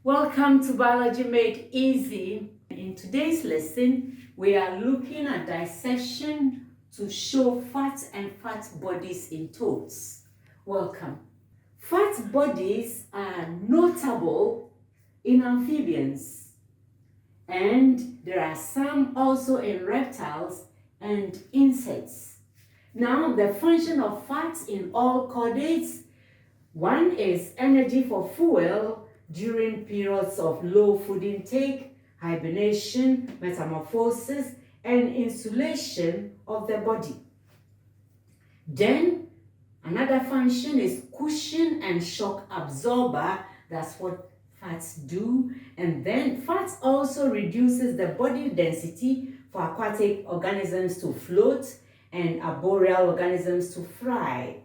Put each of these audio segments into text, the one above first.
Welcome to Biology Made Easy. In today's lesson, we are looking at dissection to show fat and fat bodies in toads. Welcome. Fat bodies are notable in amphibians, and there are some also in reptiles and insects. Now, the function of fats in all chordates: one is energy for fuel during periods of low food intake, hibernation, metamorphosis, and insulation of the body. Then, another function is cushion and shock absorber. That's what fats do. And then, fats also reduces the body density for aquatic organisms to float and arboreal organisms to fly.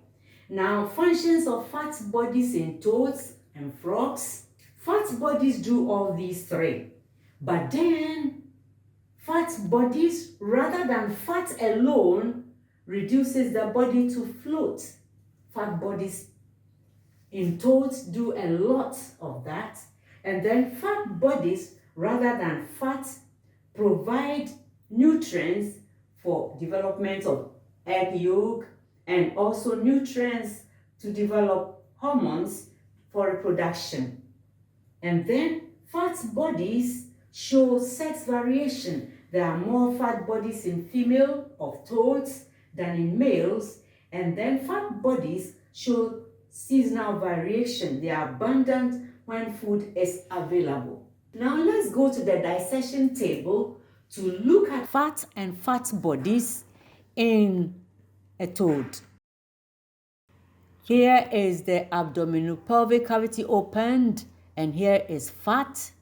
Now, functions of fat bodies in toads and frogs. Fat bodies do all these three. But then, fat bodies, rather than fat alone, reduces the body to float. Fat bodies in toads do a lot of that. And then fat bodies, rather than fat, provide nutrients for development of egg yolk, and also nutrients to develop hormones for reproduction. And then fat bodies show sex variation. There are more fat bodies in female of toads than in males. And then fat bodies show seasonal variation. They are abundant when food is available. Now let's go to the dissection table to look at fat and fat bodies in a toad. Here is the abdominopelvic cavity opened, and here is fat.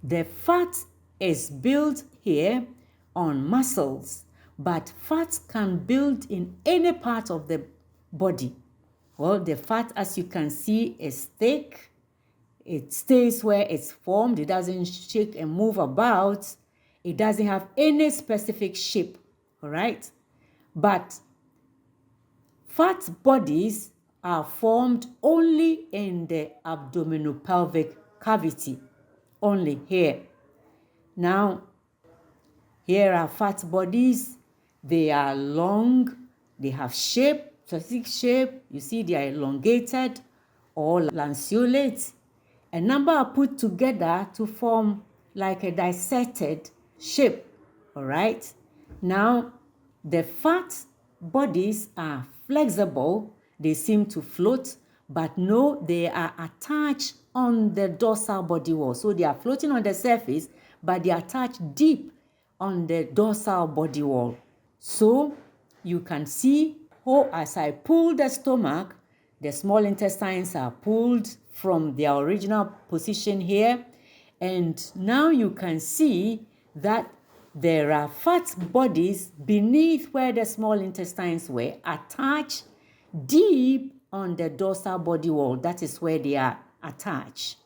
The fat is built here on muscles, but fat can build in any part of the body. Well, the fat, as you can see, is thick. It stays where it's formed. It doesn't shake and move about. It doesn't have any specific shape, all right? But fat bodies are formed only in the abdominopelvic cavity, only here. Now, here are fat bodies. They are long, they have shape, specific shape. You see, they are elongated or lanceolate. A number are put together to form like a dissected shape, all right? Now, the fat bodies are flexible. They seem to float, but no, they are attached on the dorsal body wall. So they are floating on the surface, but they are attached deep on the dorsal body wall. So you can see, as I pull the stomach, the small intestines are pulled from their original position here. And now you can see that there are fat bodies beneath where the small intestines were, attached deep on the dorsal body wall. That is where they are attached.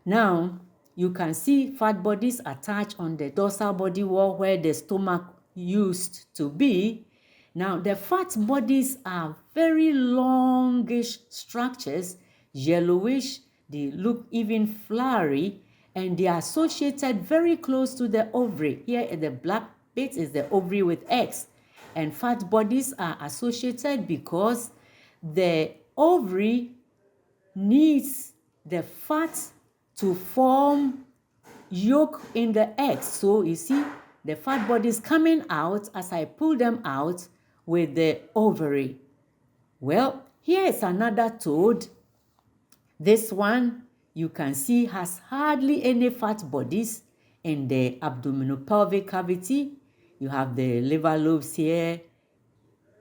Now, you can see fat bodies attached on the dorsal body wall where the stomach used to be. Now, the fat bodies are very longish structures, yellowish. They look even flowery, and they are associated very close to the ovary. Here, the black bit is the ovary with eggs. And fat bodies are associated because the ovary needs the fat to form yolk in the eggs. So you see the fat bodies coming out as I pull them out with the ovary. Well, here is another toad. This one you can see has hardly any fat bodies in the abdominopelvic cavity. You have the liver lobes here.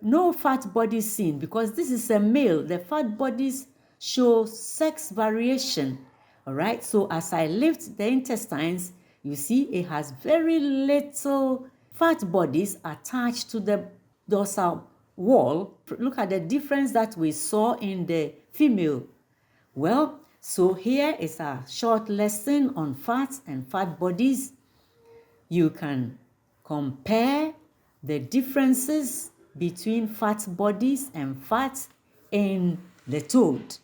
No fat bodies seen because this is a male. The fat bodies show sex variation. All right, so as I lift the intestines, you see it has very little fat bodies attached to the dorsal wall. Look at the difference that we saw in the female. Well, so here is a short lesson on fats and fat bodies. You can compare the differences between fat bodies and fat in the toad.